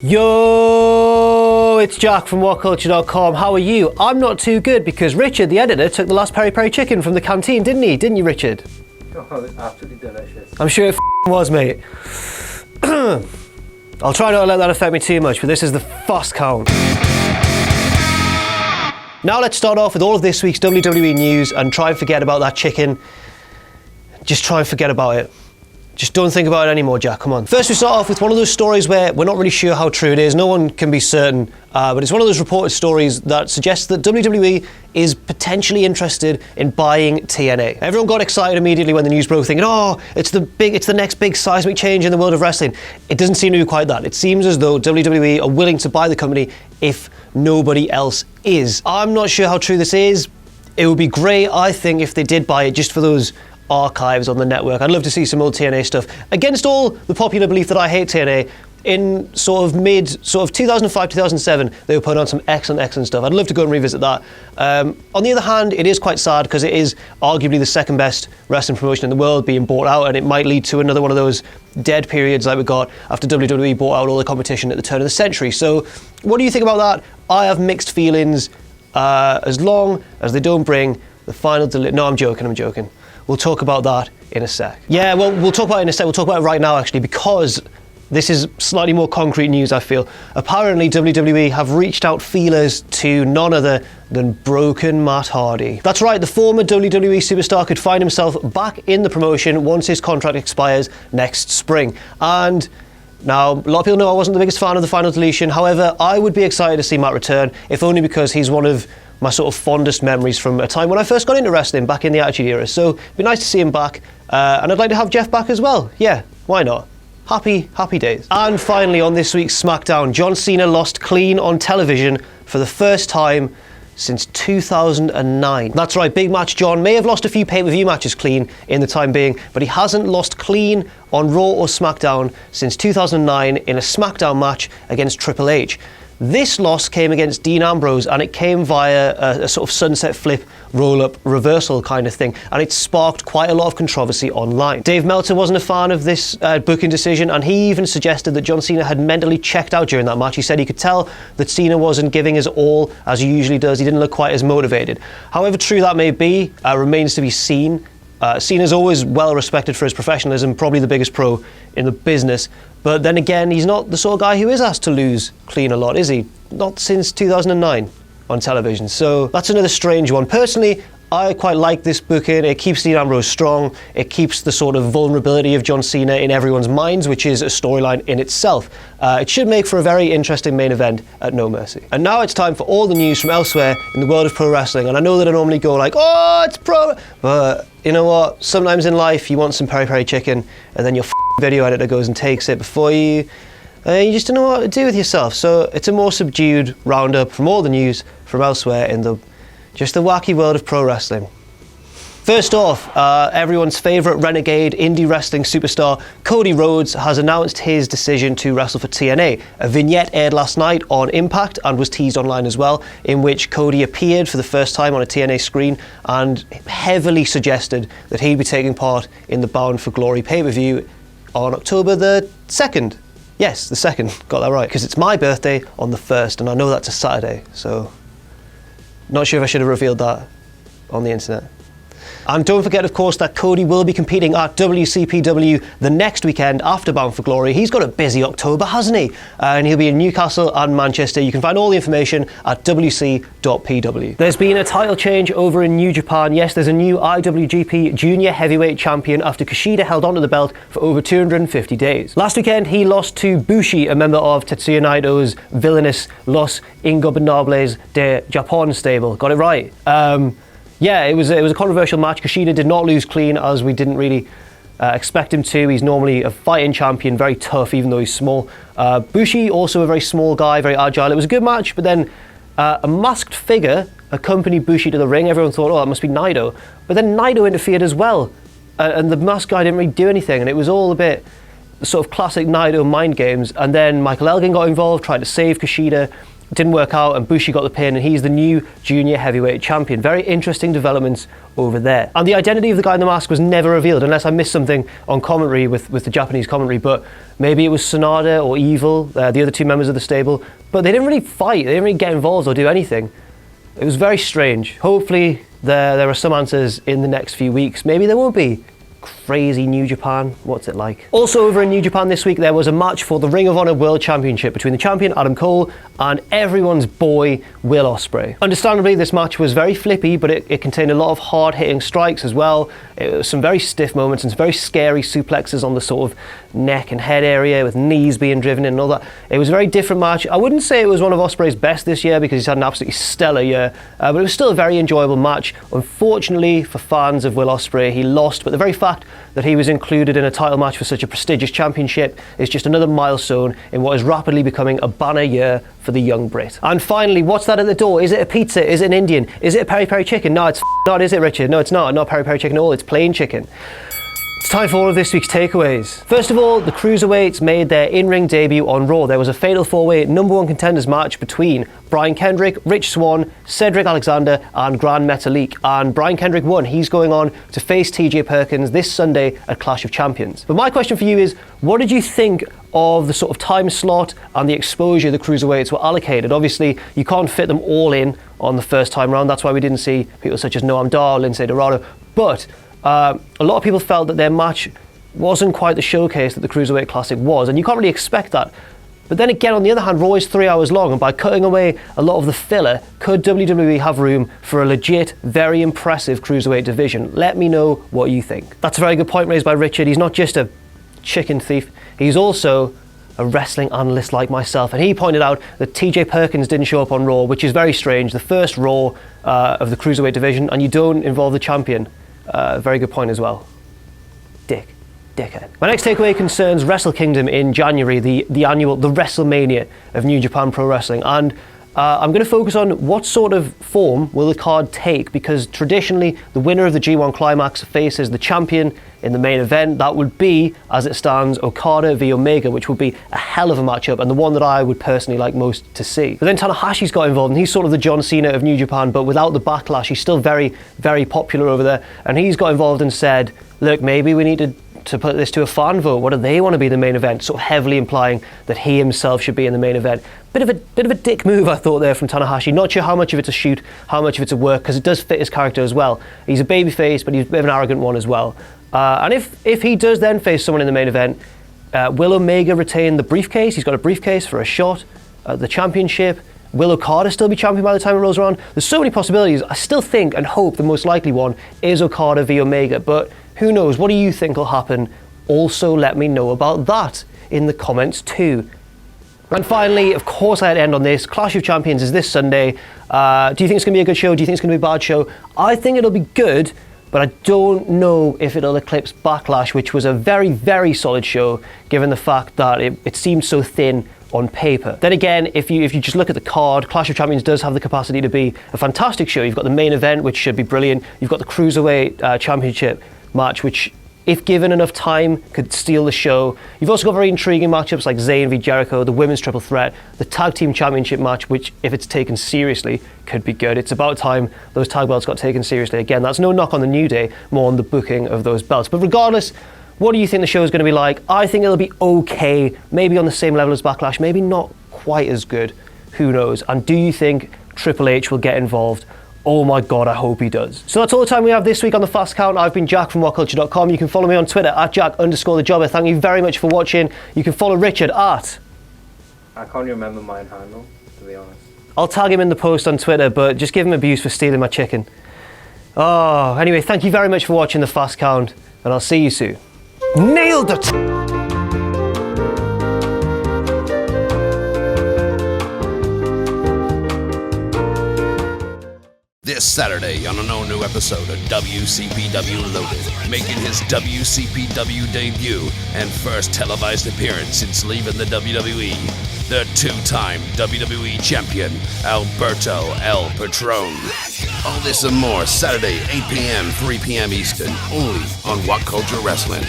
Yo, it's Jack from WhatCulture.com. How are you? I'm not too good because Richard, the editor, took the last peri peri chicken from the canteen, didn't he? Didn't you, Richard? Oh, it's absolutely delicious. I'm sure it was, mate. I'll try not to let that affect me too much, but this is the first count. Now let's start off with all of this week's WWE news and try and forget about that chicken. Just try and forget about it. Just don't think about it anymore, Jack, come on. First we start off with one of those stories where we're not really sure how true it is. No one can be certain, but it's one of those reported stories that suggests that WWE is potentially interested in buying TNA. Everyone got excited immediately when the news broke, thinking, oh, it's the next big seismic change in the world of wrestling. It doesn't seem to be quite that. It seems as though WWE are willing to buy the company if nobody else is. I'm not sure how true this is. It would be great, I think, if they did buy it just for those archives on the network. I'd love to see some old TNA stuff. Against all the popular belief that I hate TNA, in sort of 2005, 2007, they were putting on some excellent stuff. I'd love to go and revisit that. On the other hand, it is quite sad because it is arguably the second best wrestling promotion in the world being bought out, and it might lead to another one of those dead periods like we got after WWE bought out all the competition at the turn of the century. So what do you think about that? I have mixed feelings as long as they don't bring the final No, I'm joking. We'll talk about that in a sec. Yeah, well, we'll talk about it in a sec. We'll talk about it right now, actually, because this is slightly more concrete news, I feel. Apparently, WWE have reached out feelers to none other than Broken Matt Hardy. That's right, the former WWE superstar could find himself back in the promotion once his contract expires next spring. And now, a lot of people know I wasn't the biggest fan of the Final Deletion. However, I would be excited to see Matt return, if only because he's one of my sort of fondest memories from a time when I first got into wrestling back in the Attitude Era. So it'd be nice to see him back, and I'd like to have Jeff back as well. Yeah, why not? Happy days. And finally, on this week's SmackDown, John Cena lost clean on television for the first time since 2009. That's right, Big Match John may have lost a few pay-per-view matches clean in the time being, but he hasn't lost clean on Raw or SmackDown since 2009 in a SmackDown match against Triple H. This loss came against Dean Ambrose, and it came via a sort of sunset flip, roll-up, reversal kind of thing, and it sparked quite a lot of controversy online. Dave Meltzer wasn't a fan of this booking decision, and he even suggested that John Cena had mentally checked out during that match. He said he could tell that Cena wasn't giving his all as he usually does. He didn't look quite as motivated. However true that may be, remains to be seen. Cena's always well respected for his professionalism, probably the biggest pro in the business. But then again, he's not the sort of guy who is asked to lose clean a lot, is he? Not since 2009 on television. So that's another strange one. Personally, I quite like this booking. It keeps Dean Ambrose strong. It keeps the sort of vulnerability of John Cena in everyone's minds, which is a storyline in itself. It should make for a very interesting main event at No Mercy. And now it's time for all the news from elsewhere in the world of pro wrestling. And I know that I normally go like, oh, it's pro, but you know what? Sometimes in life you want some peri peri chicken, and then your video editor goes and takes it before you. You just don't know what to do with yourself. So it's a more subdued roundup from all the news from elsewhere in the wacky world of pro wrestling. First off, everyone's favourite renegade indie wrestling superstar Cody Rhodes has announced his decision to wrestle for TNA. A vignette aired last night on Impact and was teased online as well, in which Cody appeared for the first time on a TNA screen and heavily suggested that he'd be taking part in the Bound for Glory pay-per-view on October the 2nd. Yes, the 2nd, got that right, because it's my birthday on the 1st, and I know that's a Saturday, so not sure if I should have revealed that on the internet. And don't forget, of course, that Cody will be competing at WCPW the next weekend after Bound for Glory. He's got a busy October, hasn't he? And he'll be in Newcastle and Manchester. You can find all the information at wc.pw. There's been a title change over in New Japan. Yes, there's a new IWGP Junior Heavyweight Champion after Kushida held onto the belt for over 250 days. Last weekend, he lost to Bushi, a member of Tetsuya Naito's villainous Los Ingobernables de Japón stable. Got it right. Yeah, it was a controversial match. Kushida did not lose clean, as we didn't really expect him to. He's normally a fighting champion, very tough, even though he's small. Bushi, also a very small guy, very agile. It was a good match, but then a masked figure accompanied Bushi to the ring. Everyone thought, oh, that must be Naito. But then Naito interfered as well, and the masked guy didn't really do anything, and it was all a bit sort of classic Naito mind games. And then Michael Elgin got involved, tried to save Kushida. didn't work out, and Bushi got the pin, and he's the new junior heavyweight champion. Very interesting developments over there. And the identity of the guy in the mask was never revealed, unless I missed something on commentary with the Japanese commentary, but maybe it was Sonada or Evil, the other two members of the stable, but they didn't really fight, they didn't really get involved or do anything. It was very strange. Hopefully there are some answers in the next few weeks. Maybe there won't be. Crazy New Japan, what's it like? Also over in New Japan this week, there was a match for the Ring of Honor World Championship between the champion Adam Cole and everyone's boy Will Ospreay. Understandably, this match was very flippy, but it contained a lot of hard-hitting strikes as well. It was some very stiff moments and some very scary suplexes on the sort of neck and head area with knees being driven in and all that. It was a very different match. I wouldn't say it was one of Ospreay's best this year because he's had an absolutely stellar year, but it was still a very enjoyable match. Unfortunately for fans of Will Ospreay, he lost, but the very fact that he was included in a title match for such a prestigious championship is just another milestone in what is rapidly becoming a banner year for the young Brit. And finally, what's that at the door? Is it a pizza? Is it an Indian? Is it a peri-peri chicken? No, it's not, is it, Richard? No, it's not. Not peri-peri chicken at all. It's plain chicken. It's time for all of this week's takeaways. First of all, the Cruiserweights made their in-ring debut on Raw. There was a fatal four-way number one contenders match between Brian Kendrick, Rich Swann, Cedric Alexander and Gran Metalik. And Brian Kendrick won. He's going on to face TJ Perkins this Sunday at Clash of Champions. But my question for you is, what did you think of the sort of time slot and the exposure the Cruiserweights were allocated? Obviously, you can't fit them all in on the first time round. That's why we didn't see people such as Noam Dar, Lindsay Dorado. But a lot of people felt that their match wasn't quite the showcase that the Cruiserweight Classic was, and you can't really expect that. But then again, on the other hand, Raw is 3 hours long, and by cutting away a lot of the filler, could WWE have room for a legit, very impressive Cruiserweight division? Let me know what you think. That's a very good point raised by Richard. He's not just a chicken thief, he's also a wrestling analyst like myself, and he pointed out that TJ Perkins didn't show up on Raw, which is very strange. The first Raw of the Cruiserweight division, and you don't involve the champion. Very good point as well. Dickhead. My next takeaway concerns Wrestle Kingdom in January, the annual, the WrestleMania of New Japan Pro Wrestling, and I'm going to focus on what sort of form will the card take, because traditionally the winner of the G1 Climax faces the champion in the main event. That would be, as it stands, Okada v Omega, which would be a hell of a matchup and the one that I would personally like most to see. But then Tanahashi's got involved, and he's sort of the John Cena of New Japan, but without the backlash. He's still very, very popular over there, and he's got involved and said, look, maybe we need to put this to a fan vote. What do they want to be the main event? Sort of heavily implying that he himself should be in the main event. Bit of a dick move, I thought, there from Tanahashi. Not sure how much of it's a shoot, how much of it's a work, because it does fit his character as well. He's a babyface, but he's a bit of an arrogant one as well. And if he does then face someone in the main event, will Omega retain the briefcase? He's got a briefcase for a shot at the championship. Will Okada still be champion by the time it rolls around? There's so many possibilities. I still think and hope the most likely one is Okada v Omega, but who knows? What do you think will happen? Also, let me know about that in the comments too. And finally, of course, I had to end on this. Clash of Champions is this Sunday. Do you think it's going to be a good show? Do you think it's going to be a bad show? I think it'll be good, but I don't know if it'll eclipse Backlash, which was a very, very solid show, given the fact that it seemed so thin on paper. Then again, if you just look at the card, Clash of Champions does have the capacity to be a fantastic show. You've got the main event, which should be brilliant. You've got the Cruiserweight Championship match, which, if given enough time, could steal the show. You've also got very intriguing matchups like Zayn v Jericho, the Women's Triple Threat, the Tag Team Championship match, which, if it's taken seriously, could be good. It's about time those tag belts got taken seriously. Again, that's no knock on the New Day, more on the booking of those belts. But regardless, what do you think the show is going to be like? I think it'll be okay, maybe on the same level as Backlash, maybe not quite as good. Who knows? And do you think Triple H will get involved? Oh my God, I hope he does. So that's all the time we have this week on the Fast Count. I've been Jack from WhatCulture.com. You can follow me on Twitter at Jack_the_jobber. Thank you very much for watching. You can follow Richard at... I can't remember my handle, to be honest. I'll tag him in the post on Twitter, but just give him abuse for stealing my chicken. Oh, anyway, thank you very much for watching the Fast Count, and I'll see you soon. Nailed it! This Saturday on an all-new episode of WCPW Loaded, making his WCPW debut and first televised appearance since leaving the WWE, the two-time WWE champion, Alberto El Patron. All this and more Saturday, 8 p.m., 3 p.m. Eastern, only on WhatCulture Wrestling.